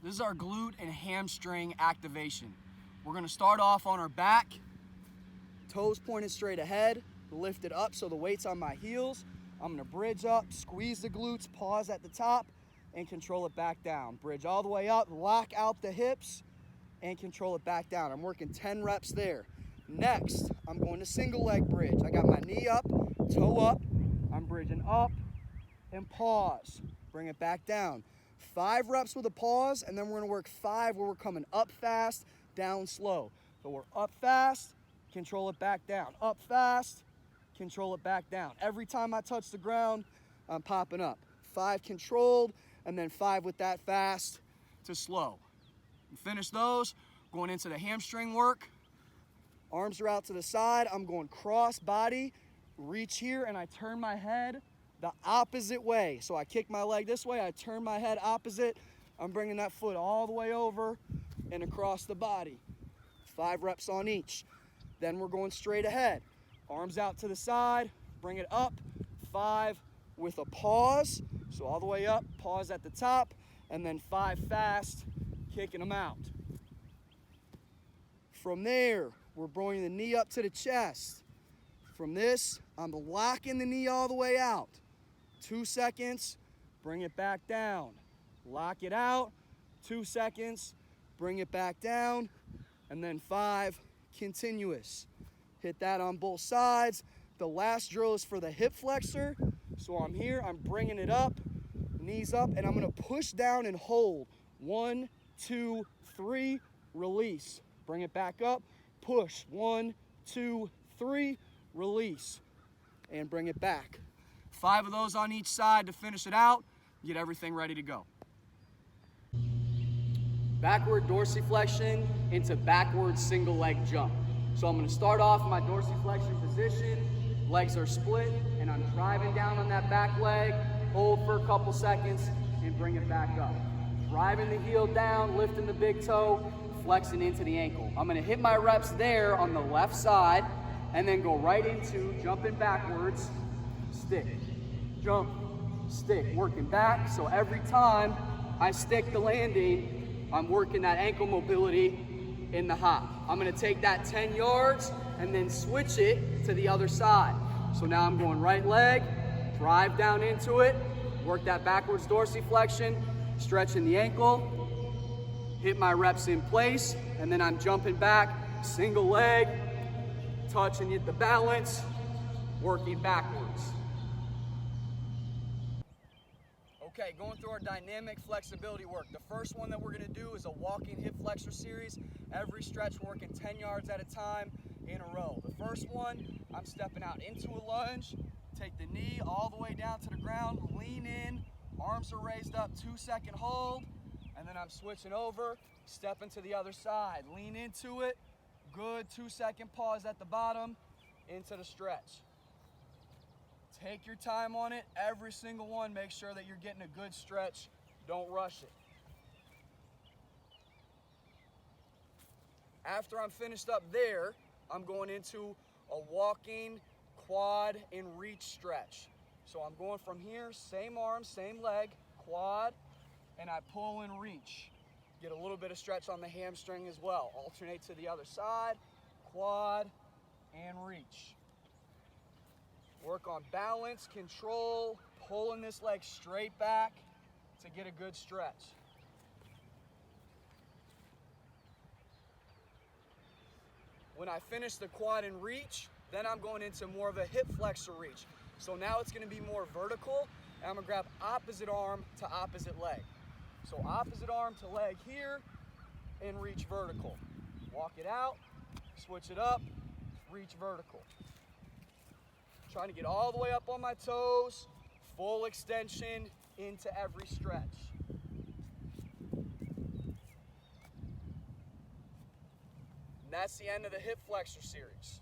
This is our glute and hamstring activation. We're gonna start off on our back, toes pointed straight ahead, lift it up so the weight's on my heels. I'm gonna bridge up, squeeze the glutes, pause at the top, and control it back down. Bridge all the way up, lock out the hips, and control it back down. I'm working 10 reps there. Next, I'm going to single leg bridge. I got my knee up, toe up. I'm bridging up and pause. Bring it back down. 5 reps with a pause, and then we're gonna work 5 where we're coming up fast, down slow. So we're up fast, control it back down. Up fast, control it back down. Every time I touch the ground, I'm popping up. 5 controlled, and then 5 with that fast to slow. And finish those, going into the hamstring work. Arms are out to the side. I'm going cross body, reach here, and I turn my head the opposite way. So I kick my leg this way, I turn my head opposite. I'm bringing that foot all the way over and across the body. 5 reps on each. Then we're going straight ahead. Arms out to the side, bring it up. 5 with a pause. So all the way up, pause at the top, and then 5 fast, kicking them out. From there, we're bringing the knee up to the chest. From this, I'm locking the knee all the way out. 2 seconds, bring it back down. Lock it out, 2 seconds, bring it back down, and then 5, continuous. Hit that on both sides. The last drill is for the hip flexor. So I'm here, I'm bringing it up, knees up, and I'm gonna push down and hold. 1, 2, 3, release. Bring it back up, push. 1, 2, 3, release. And bring it back. 5 of those on each side to finish it out. Get everything ready to go. Backward dorsiflexion into backward single leg jump. So I'm gonna start off in my dorsiflexion position. Legs are split, and I'm driving down on that back leg. Hold for a couple seconds, and bring it back up. Driving the heel down, lifting the big toe, flexing into the ankle. I'm gonna hit my reps there on the left side, and then go right into jumping backwards, stick, jump, stick, working back. So every time I stick the landing, I'm working that ankle mobility in the hop. I'm gonna take that 10 yards and then switch it to the other side. So now I'm going right leg, drive down into it, work that backwards dorsiflexion, stretching the ankle, hit my reps in place, and then I'm jumping back, single leg, touch and hit the balance, working backwards. Okay, going through our dynamic flexibility work. The first one that we're gonna do is a walking hip flexor series. Every stretch, we're working 10 yards at a time in a row. The first one, I'm stepping out into a lunge, take the knee all the way down to the ground, lean in, arms are raised up, 2-second hold, and then I'm switching over, stepping to the other side, lean into it, good, 2-second pause at the bottom, into the stretch. Take your time on it, every single one, make sure that you're getting a good stretch, don't rush it. After I'm finished up there, I'm going into a walking quad and reach stretch. So I'm going from here, same arm, same leg, quad, and I pull and reach. Get a little bit of stretch on the hamstring as well. Alternate to the other side, quad and reach. Work on balance, control, pulling this leg straight back to get a good stretch. When I finish the quad and reach, then I'm going into more of a hip flexor reach. So now it's gonna be more vertical, and I'm gonna grab opposite arm to opposite leg. So opposite arm to leg here, and reach vertical. Walk it out, switch it up, reach vertical. Trying to get all the way up on my toes, full extension into every stretch. And that's the end of the hip flexor series.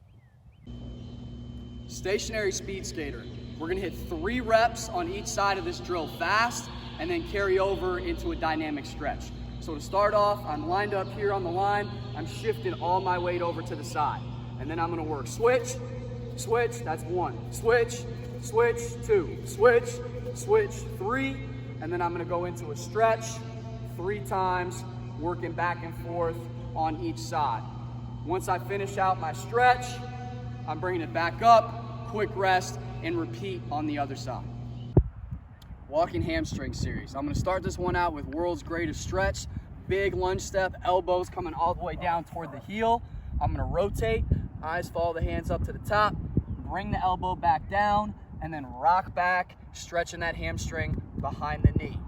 Stationary speed skater. We're gonna hit 3 reps on each side of this drill fast, and then carry over into a dynamic stretch. So to start off, I'm lined up here on the line, I'm shifting all my weight over to the side. And then I'm gonna work switch, switch, that's 1, switch, switch, 2, switch, switch, 3, and then I'm gonna go into a stretch, 3 times, working back and forth on each side. Once I finish out my stretch, I'm bringing it back up, quick rest, and repeat on the other side. Walking hamstring series. I'm gonna start this one out with world's greatest stretch. Big lunge step, elbows coming all the way down toward the heel. I'm gonna rotate, eyes follow the hands up to the top, bring the elbow back down, and then rock back, stretching that hamstring behind the knee.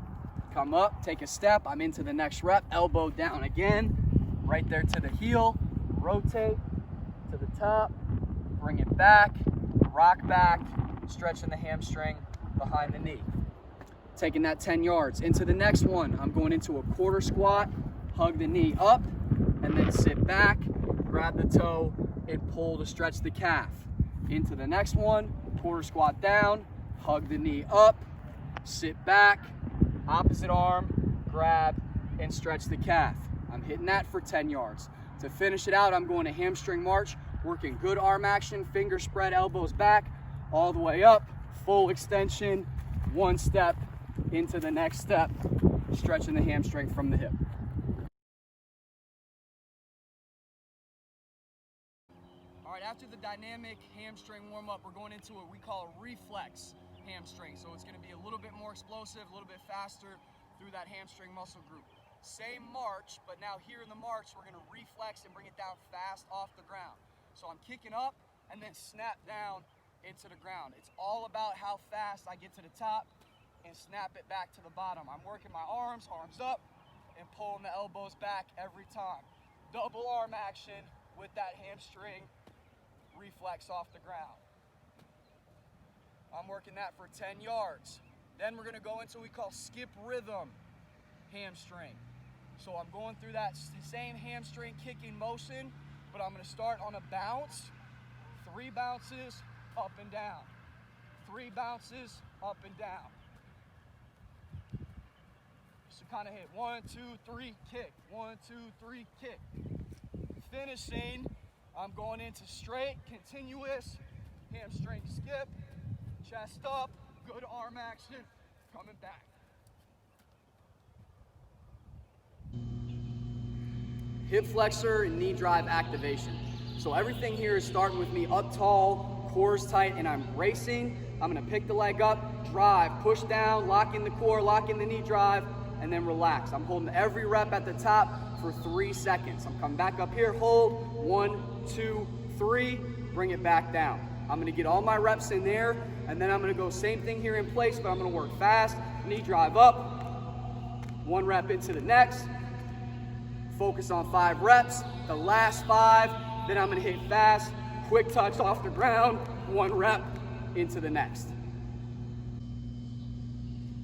Come up, take a step, I'm into the next rep, elbow down again, right there to the heel, rotate to the top, bring it back, rock back, stretching the hamstring behind the knee. Taking that 10 yards. Into the next one, I'm going into a quarter squat, hug the knee up, and then sit back, grab the toe, and pull to stretch the calf. Into the next one, quarter squat down, hug the knee up, sit back, opposite arm, grab, and stretch the calf. I'm hitting that for 10 yards. To finish it out, I'm going to hamstring march, working good arm action, finger spread, elbows back, all the way up, full extension, one step into the next step, stretching the hamstring from the hip. All right, after the dynamic hamstring warm-up, we're going into what we call a reflex hamstring. So it's gonna be a little bit more explosive, a little bit faster through that hamstring muscle group. Same march, but now here in the march, we're gonna reflex and bring it down fast off the ground. So I'm kicking up and then snap down into the ground. It's all about how fast I get to the top and snap it back to the bottom. I'm working my arms up, and pulling the elbows back every time. Double arm action with that hamstring reflex off the ground. I'm working that for 10 yards. Then we're gonna go into what we call skip rhythm hamstring. So I'm going through that same hamstring kicking motion, but I'm gonna start on a bounce, 3 bounces, up and down. 3 bounces, up and down. So kind of hit 1, 2, 3, kick. 1, 2, 3, kick. Finishing, I'm going into straight, continuous hamstring skip, chest up, good arm action, coming back. Hip flexor and knee drive activation. So everything here is starting with me up tall, core is tight, and I'm bracing. I'm gonna pick the leg up, drive, push down, lock in the core, lock in the knee drive, and then relax. I'm holding every rep at the top for 3 seconds. I'm coming back up here, hold, 1, 2, 3, bring it back down. I'm gonna get all my reps in there, and then I'm gonna go same thing here in place, but I'm gonna work fast, knee drive up, 1 rep into the next, focus on 5 reps, the last 5, then I'm gonna hit fast, quick touch off the ground, 1 rep into the next.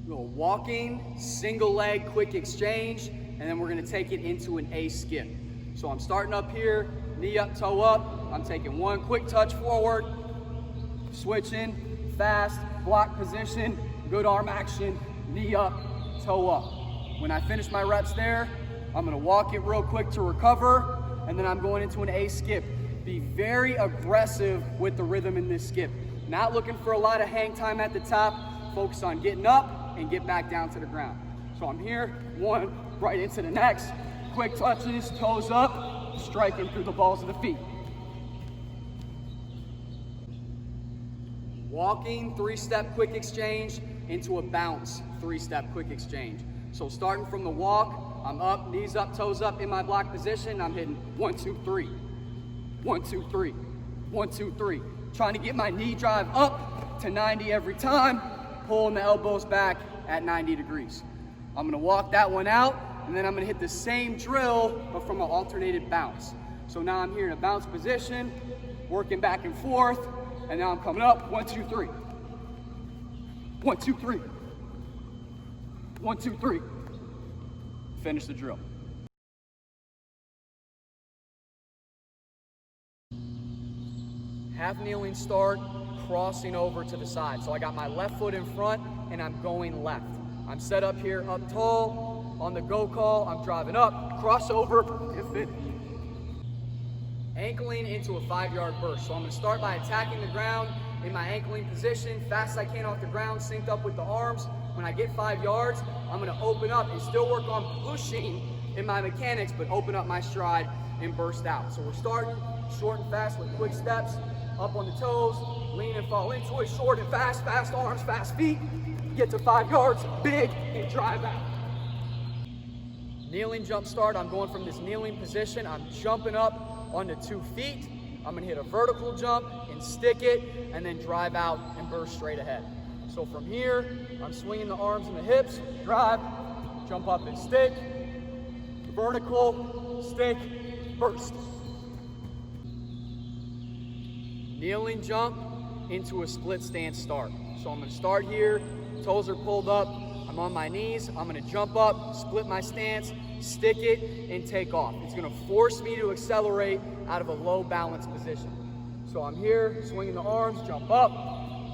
We'll go walking, single leg, quick exchange, and then we're gonna take it into an A skip. So I'm starting up here, knee up, toe up, I'm taking 1 quick touch forward, switching, fast, block position, good arm action, knee up, toe up. When I finish my reps there, I'm gonna walk it real quick to recover, and then I'm going into an A skip. Be very aggressive with the rhythm in this skip. Not looking for a lot of hang time at the top, focus on getting up and get back down to the ground. So I'm here, 1, right into the next, quick touches, toes up, striking through the balls of the feet. Walking, 3-step quick exchange into a bounce, 3-step quick exchange. So starting from the walk, I'm up, knees up, toes up in my block position. I'm hitting 1, 2, 3, 1, 2, 3, 1, 2, 3. Trying to get my knee drive up to 90 every time, pulling the elbows back at 90 degrees. I'm gonna walk that one out, and then I'm gonna hit the same drill, but from an alternated bounce. So now I'm here in a bounce position, working back and forth, and now I'm coming up, 1, 2, 3. 1, 2, 3. 1, 2, 3. Finish the drill. Half kneeling start, crossing over to the side. So I got my left foot in front and I'm going left. I'm set up here, up tall, on the go call, I'm driving up, crossover, and finish. Ankling into a 5-yard burst. So I'm gonna start by attacking the ground in my ankling position, fast as I can off the ground, synced up with the arms. I'm When I get 5 yards, I'm gonna open up and still work on pushing in my mechanics, but open up my stride and burst out. So we're starting short and fast with quick steps, up on the toes, lean and fall into it, short and fast, fast arms, fast feet. Get to 5 yards, big, and drive out. Kneeling jump start, I'm going from this kneeling position, I'm jumping up onto 2 feet. I'm gonna hit a vertical jump and stick it, and then drive out and burst straight ahead. So from here, I'm swinging the arms and the hips, drive, jump up and stick, vertical, stick, burst. Kneeling jump into a split stance start. So I'm gonna start here, toes are pulled up, I'm on my knees, I'm gonna jump up, split my stance, stick it, and take off. It's gonna force me to accelerate out of a low balance position. So I'm here, swinging the arms, jump up,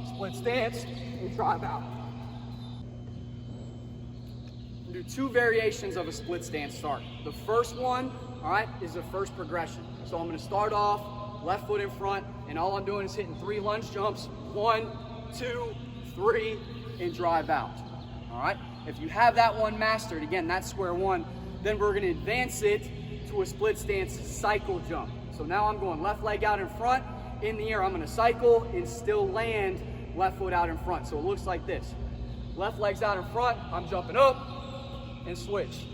split stance, and drive out. Do 2 variations of a split stance start. The first one, all right, is the first progression. So I'm gonna start off, left foot in front, and all I'm doing is hitting 3 lunge jumps, 1, 2, 3, and drive out. All right, if you have that one mastered, again, that's square one, then we're gonna advance it to a split stance cycle jump. So now I'm going left leg out in front, in the air, I'm gonna cycle and still land left foot out in front. So it looks like this. Left leg's out in front, I'm jumping up and switch.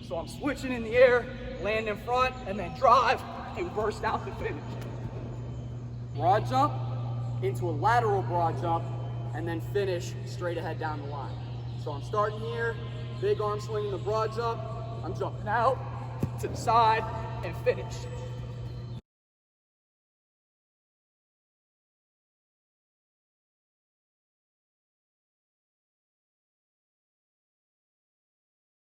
So I'm switching in the air, land in front, and then drive and burst out to finish. Broad jump into a lateral broad jump, and then finish straight ahead down the line. So I'm starting here, big arm swing in the broad jump, I'm jumping out to the side and finish.